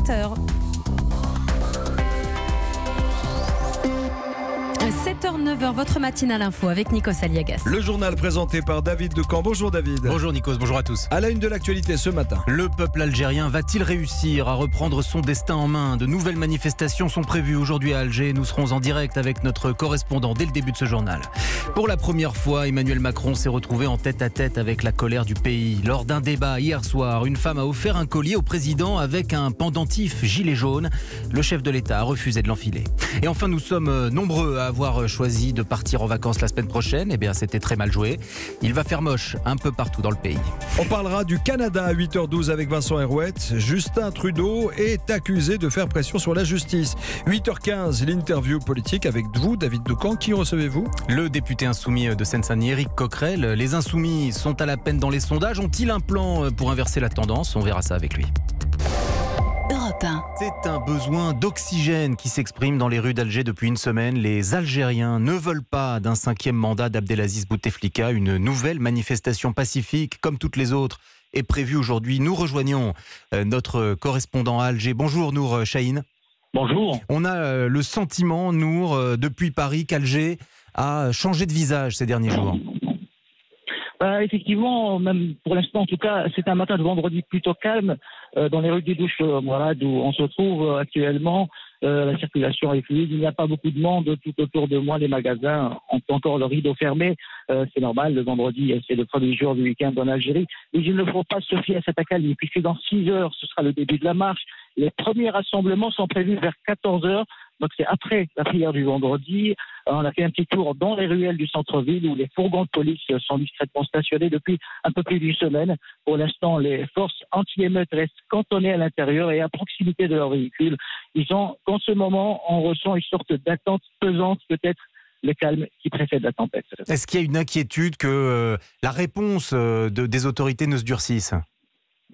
7h. 7h-9h, votre matinale info avec Nikos Aliagas. Le journal présenté par David Decamp. Bonjour David. Bonjour Nikos, bonjour à tous. À la une de l'actualité ce matin. Le peuple algérien va-t-il réussir à reprendre son destin en main? De nouvelles manifestations sont prévues aujourd'hui à Alger. Nous serons en direct avec notre correspondant dès le début de ce journal. Pour la première fois, Emmanuel Macron s'est retrouvé en tête-à-tête avec la colère du pays. Lors d'un débat hier soir, une femme a offert un collier au président avec un pendentif gilet jaune. Le chef de l'État a refusé de l'enfiler. Et enfin, nous sommes nombreux à avoir choisi de partir en vacances la semaine prochaine. Eh bien, c'était très mal joué. Il va faire moche un peu partout dans le pays. On parlera du Canada à 8h12 avec Vincent Herouette. Justin Trudeau est accusé de faire pression sur la justice. 8h15, l'interview politique avec vous, David Decamp. Qui recevez-vous? Le député insoumis de Seine-Saint-Denis, Éric Coquerel. Les insoumis sont à la peine dans les sondages. Ont-ils un plan pour inverser la tendance? On verra ça avec lui. C'est un besoin d'oxygène qui s'exprime dans les rues d'Alger depuis une semaine. Les Algériens ne veulent pas d'un 5e mandat d'Abdelaziz Bouteflika. Une nouvelle manifestation pacifique, comme toutes les autres, est prévue aujourd'hui. Nous rejoignons notre correspondant à Alger. Bonjour Nour Chahine. Bonjour. On a le sentiment, Nour, depuis Paris, qu'Alger a changé de visage ces derniers jours. Effectivement, même pour l'instant en tout cas, c'est un matin de vendredi plutôt calme dans les rues des Douches Mourad où on se trouve actuellement. La circulation est fluide, il n'y a pas beaucoup de monde tout autour de moi, les magasins ont encore le rideau fermé, c'est normal, le vendredi c'est le premier jour du week-end en Algérie, mais il ne faut pas se fier à cette accalmie puisque dans 6 heures ce sera le début de la marche, les premiers rassemblements sont prévus vers 14 heures. Donc c'est après la prière du vendredi. On a fait un petit tour dans les ruelles du centre-ville où les fourgons de police sont discrètement stationnés depuis un peu plus d'une semaine. Pour l'instant, les forces anti-émeutes restent cantonnées à l'intérieur et à proximité de leurs véhicules. Qu'en ce moment, on ressent une sorte d'attente pesante, peut-être le calme qui précède la tempête. Est-ce qu'il y a une inquiétude que la réponse des autorités ne se durcisse ?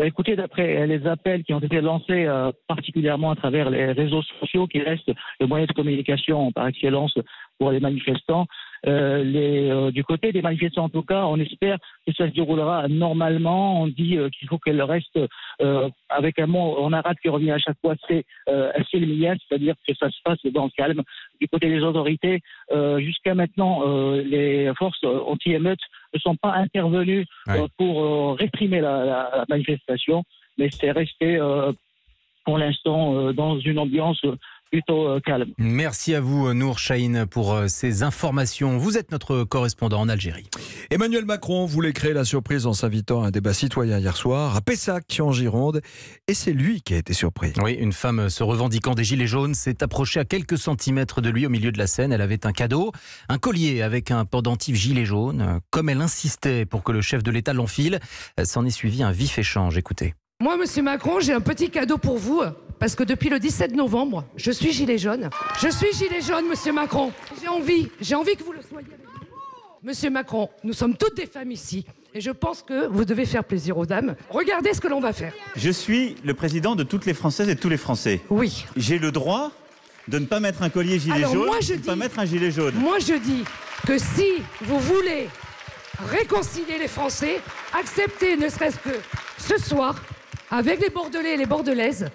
Écoutez, d'après les appels qui ont été lancés particulièrement à travers les réseaux sociaux qui restent le moyen de communication par excellence pour les manifestants, du côté des manifestants en tout cas, on espère que ça se déroulera normalement. On dit qu'il faut qu'elle reste avec un mot en arabe qui revient à chaque fois, c'est Silmiya, c'est-à-dire que ça se passe dans le calme. Du côté des autorités, jusqu'à maintenant, les forces anti-émeutes ne sont pas intervenues pour réprimer la manifestation, mais c'est resté pour l'instant dans une ambiance plutôt calme. Merci à vous Nour Chahine pour ces informations. Vous êtes notre correspondant en Algérie. Emmanuel Macron voulait créer la surprise en s'invitant à un débat citoyen hier soir à Pessac en Gironde et c'est lui qui a été surpris. Oui, une femme se revendiquant des gilets jaunes s'est approchée à quelques centimètres de lui au milieu de la scène. Elle avait un cadeau, un collier avec un pendentif gilet jaune. Comme elle insistait pour que le chef de l'État l'enfile, s'en est suivi un vif échange. Écoutez. Moi, monsieur Macron, j'ai un petit cadeau pour vous, parce que depuis le 17 novembre, je suis gilet jaune. Je suis gilet jaune, monsieur Macron. J'ai envie que vous le soyez avec nous. Monsieur Macron, nous sommes toutes des femmes ici, et je pense que vous devez faire plaisir aux dames. Regardez ce que l'on va faire. Je suis le président de toutes les Françaises et de tous les Français. Oui. J'ai le droit de ne pas mettre un collier gilet jaune, de ne pas mettre un gilet jaune. Moi, je dis que si vous voulez réconcilier les Français, acceptez, ne serait-ce que ce soir, avec les Bordelais et les Bordelaises,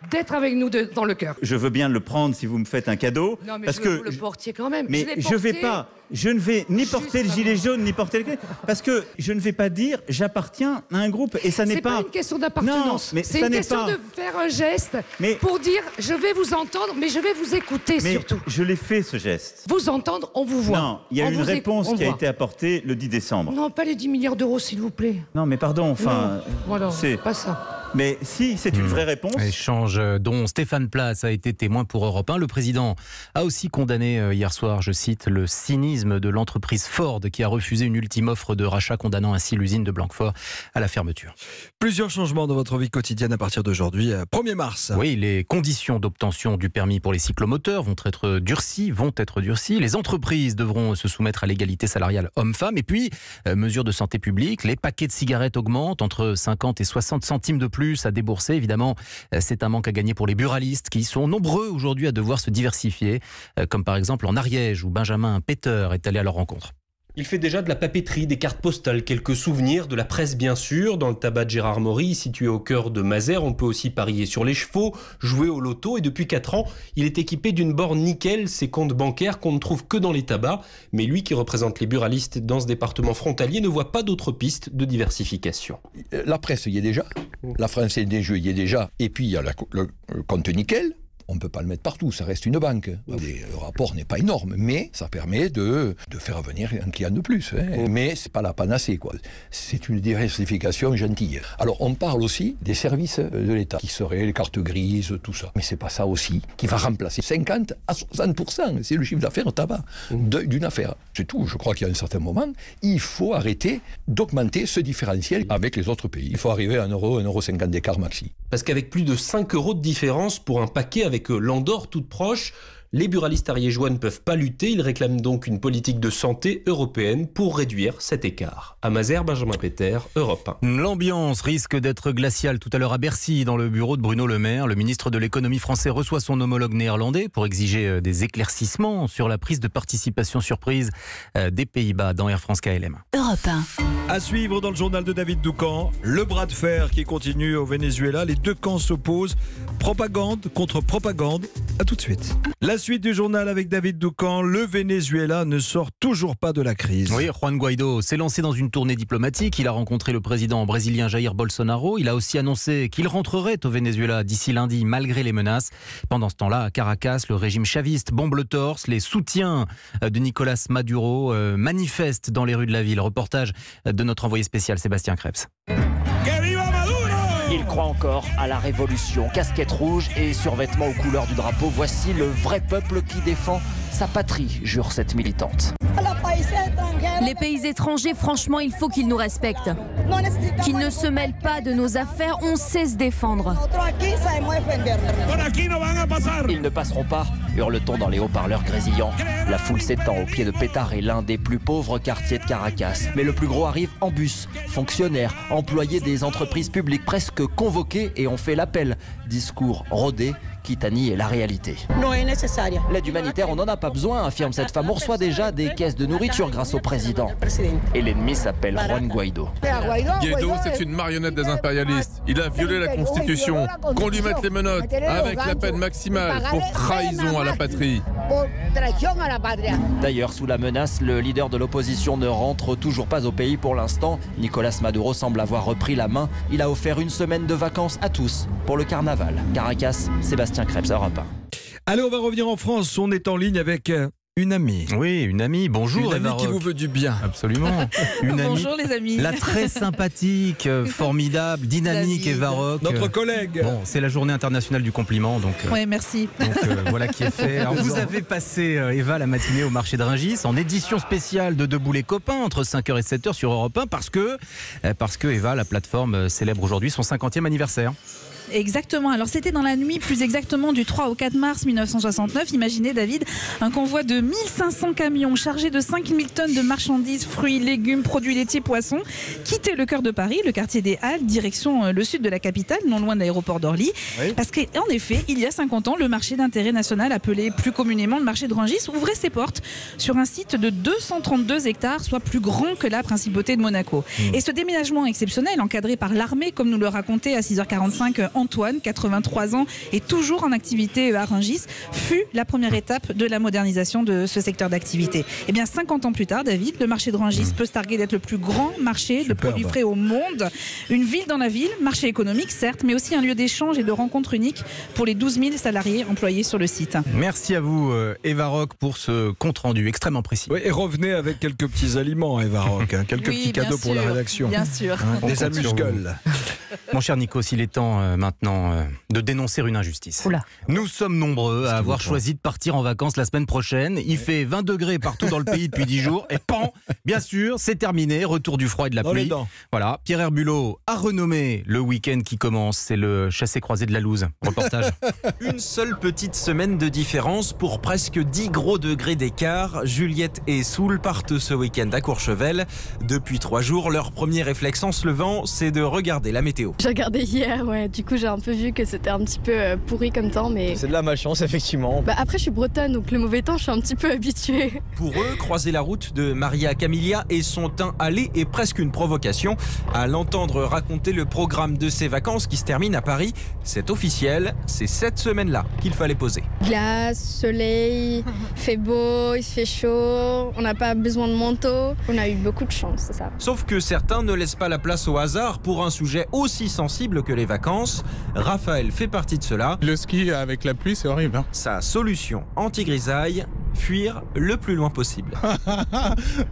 d'être avec nous dans le cœur. Je veux bien le prendre si vous me faites un cadeau. Non, mais parce je veux que que vous le portiez quand même. Mais je ne vais ni porter le gilet jaune, ni porter le collier. Parce que je ne vais pas dire j'appartiens à un groupe. Et ça n'est pas... C'est pas une question d'appartenance. C'est une question de faire un geste pour dire je vais vous entendre, mais je vais vous écouter surtout. Je l'ai fait ce geste. Vous entendre, on vous voit. Non, il y a une réponse qui a été apportée le 10 décembre. Non, pas les 10 milliards d'euros, s'il vous plaît. Non, mais pardon, enfin... Voilà, c'est pas ça. Mais si, c'est une vraie réponse. Échange dont Stéphane Place a été témoin pour Europe 1. Le président a aussi condamné hier soir, je cite, le cynisme de l'entreprise Ford qui a refusé une ultime offre de rachat condamnant ainsi l'usine de Blanquefort à la fermeture. Plusieurs changements dans votre vie quotidienne à partir d'aujourd'hui, 1er mars. Oui, les conditions d'obtention du permis pour les cyclomoteurs vont être durcies. Les entreprises devront se soumettre à l'égalité salariale homme-femme. Et puis, mesures de santé publique, les paquets de cigarettes augmentent entre 50 et 60 centimes de plus à débourser. Évidemment, c'est un manque à gagner pour les buralistes qui sont nombreux aujourd'hui à devoir se diversifier, comme par exemple en Ariège où Benjamin Peter est allé à leur rencontre. Il fait déjà de la papeterie, des cartes postales, quelques souvenirs, de la presse bien sûr. Dans le tabac de Gérard Maury, situé au cœur de Mazères, on peut aussi parier sur les chevaux, jouer au loto. Et depuis 4 ans, il est équipé d'une borne nickel, ses comptes bancaires qu'on ne trouve que dans les tabacs. Mais lui, qui représente les buralistes dans ce département frontalier, ne voit pas d'autres pistes de diversification. La presse y est déjà, la Française des Jeux y est déjà, et puis il y a le compte nickel. On ne peut pas le mettre partout, ça reste une banque. Le rapport n'est pas énorme, mais ça permet de faire venir un client de plus. Mais ce n'est pas la panacée, quoi. C'est une diversification gentille. Alors on parle aussi des services de l'État, qui seraient les cartes grises, tout ça. Mais ce n'est pas ça aussi qui va remplacer 50 à 60%. C'est le chiffre d'affaires au tabac d'une affaire. C'est tout. Je crois qu'il y a un certain moment, il faut arrêter d'augmenter ce différentiel avec les autres pays. Il faut arriver à 1 euro, 1,50 € d'écart maxi. Parce qu'avec plus de 5 € de différence pour un paquet avec l'Andorre toute proche, les buralistes ariégeois ne peuvent pas lutter. Ils réclament donc une politique de santé européenne pour réduire cet écart. À Mazères, Benjamin Péter, Europe 1. L'ambiance risque d'être glaciale tout à l'heure à Bercy, dans le bureau de Bruno Le Maire. Le ministre de l'économie français reçoit son homologue néerlandais pour exiger des éclaircissements sur la prise de participation surprise des Pays-Bas dans Air France KLM. Europe 1. À suivre dans le journal de David Doucan, le bras de fer qui continue au Venezuela. Les deux camps s'opposent. Propagande contre propagande. À tout de suite. La suite du journal avec David Doucan. Le Venezuela ne sort toujours pas de la crise. Oui, Juan Guaido s'est lancé dans une tournée diplomatique. Il a rencontré le président brésilien Jair Bolsonaro. Il a aussi annoncé qu'il rentrerait au Venezuela d'ici lundi, malgré les menaces. Pendant ce temps-là, à Caracas, le régime chaviste bombe le torse. Les soutiens de Nicolás Maduro manifestent dans les rues de la ville. Reportage de notre envoyé spécial Sébastien Krebs. Il croit encore à la révolution. Casquette rouge et survêtement aux couleurs du drapeau. Voici le vrai peuple qui défend sa patrie, jure cette militante. Les pays étrangers, franchement, il faut qu'ils nous respectent. Qu'ils ne se mêlent pas de nos affaires, on sait se défendre. Ils ne passeront pas, hurle-t-on dans les haut-parleurs grésillants. La foule s'étend au pied de Petare, l'un des plus pauvres quartiers de Caracas. Mais le plus gros arrive en bus. Fonctionnaires, employés des entreprises publiques, presque convoqués et ont fait l'appel. Discours rodé, quitte à nier la réalité. L'aide humanitaire, on n'en a pas besoin, affirme cette femme. On reçoit déjà des caisses de nourriture grâce au président. Et l'ennemi s'appelle Juan Guaido. Guaido, c'est une marionnette des impérialistes. Il a violé la Constitution. Qu'on lui mette les menottes avec la peine maximale pour trahison à la patrie. D'ailleurs, sous la menace, le leader de l'opposition ne rentre toujours pas au pays pour l'instant. Nicolás Maduro semble avoir repris la main. Il a offert 1 semaine de vacances à tous pour le carnaval. Caracas, Sébastien Krebs, Europe 1. Allez, on va revenir en France. On est en ligne avec une amie. Oui, une amie. Bonjour, une amie qui vous veut du bien. Absolument. Une amie. Bonjour les amis. La très sympathique, formidable, dynamique Eva Rock. Notre collègue. Bon, c'est la journée internationale du compliment, donc. Oui, merci. Donc voilà qui est fait. Alors, vous avez passé Eva la matinée au marché de Rungis en édition spéciale de Debout les copains entre 5h et 7h sur Europe 1 parce que Eva, la plateforme, célèbre aujourd'hui son 50e anniversaire. Exactement. Alors c'était dans la nuit, plus exactement du 3 au 4 mars 1969. Imaginez David, un convoi de 1500 camions chargés de 5000 tonnes de marchandises, fruits, légumes, produits laitiers, poissons, quittait le cœur de Paris, le quartier des Halles, direction le sud de la capitale, non loin de l'aéroport d'Orly. Oui. Parce qu'en effet, il y a 50 ans, le marché d'intérêt national, appelé plus communément le marché de Rungis, ouvrait ses portes sur un site de 232 hectares, soit plus grand que la principauté de Monaco. Et ce déménagement exceptionnel, encadré par l'armée, comme nous le racontait à 6h45 Antoine, 83 ans, et toujours en activité à Rungis, fut la première étape de la modernisation de ce secteur d'activité. Et bien 50 ans plus tard, David, le marché de Rungis peut se targuer d'être le plus grand marché de produits frais au monde. Une ville dans la ville, marché économique certes, mais aussi un lieu d'échange et de rencontre unique pour les 12 000 salariés employés sur le site. Merci à vous Eva Rock pour ce compte-rendu extrêmement précis. Oui, et revenez avec quelques petits aliments Eva Rock, hein, quelques petits cadeaux pour la rédaction. Bien sûr. Hein, des amuse-gueules. Mon cher Nikos, il est temps maintenant de dénoncer une injustice. Oula. Nous sommes nombreux à avoir choisi de partir en vacances la semaine prochaine. Il fait 20 degrés partout dans le pays depuis 10 jours. Et pan, bien sûr, c'est terminé. Retour du froid et de la pluie. Voilà, Pierre Herbulot a renommé le week-end qui commence. C'est le chassé-croisé de la Louse. Reportage. Une seule petite semaine de différence pour presque 10 gros degrés d'écart. Juliette et Soul partent ce week-end à Courchevel. Depuis 3 jours, leur premier réflexe en se levant, c'est de regarder la météo. météo. J'ai regardé hier, ouais. Du coup, j'ai un peu vu que c'était un petit peu pourri comme temps, mais... C'est de la malchance, effectivement. Après, je suis bretonne, donc le mauvais temps, je suis un petit peu habituée. Pour eux, croiser la route de Maria Camilla et son teint hâlé est presque une provocation. À l'entendre raconter le programme de ses vacances qui se termine à Paris, c'est officiel, c'est cette semaine-là qu'il fallait poser. Glace, soleil, il fait beau, il fait chaud, on n'a pas besoin de manteau. On a eu beaucoup de chance, c'est ça. Sauf que certains ne laissent pas la place au hasard pour un sujet aussi sensible que les vacances. Raphaël fait partie de cela. Le ski avec la pluie, c'est horrible. Hein. Sa solution anti-grisaille, fuir le plus loin possible.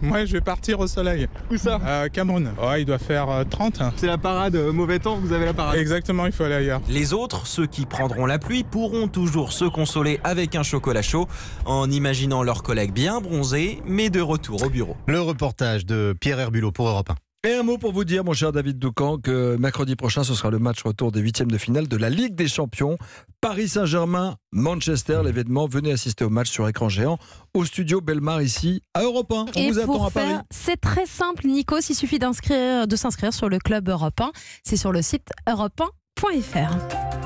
Moi, je vais partir au soleil. Où ça? Cameroun. Oh, il doit faire 30. C'est la parade, mauvais temps, vous avez la parade. Exactement, il faut aller ailleurs. Les autres, ceux qui prendront la pluie, pourront toujours se consoler avec un chocolat chaud en imaginant leurs collègues bien bronzés, mais de retour au bureau. Le reportage de Pierre Herbulot pour Europe 1. Et un mot pour vous dire, mon cher David Doucan, que mercredi prochain, ce sera le match retour des 8e de finale de la Ligue des Champions. Paris Saint-Germain, Manchester, l'événement. Venez assister au match sur écran géant au studio Belmar ici à Europe 1. On et vous attend pour à Paris. C'est très simple, Nikos. Il suffit de s'inscrire sur le club Europe 1. C'est sur le site europe1.fr.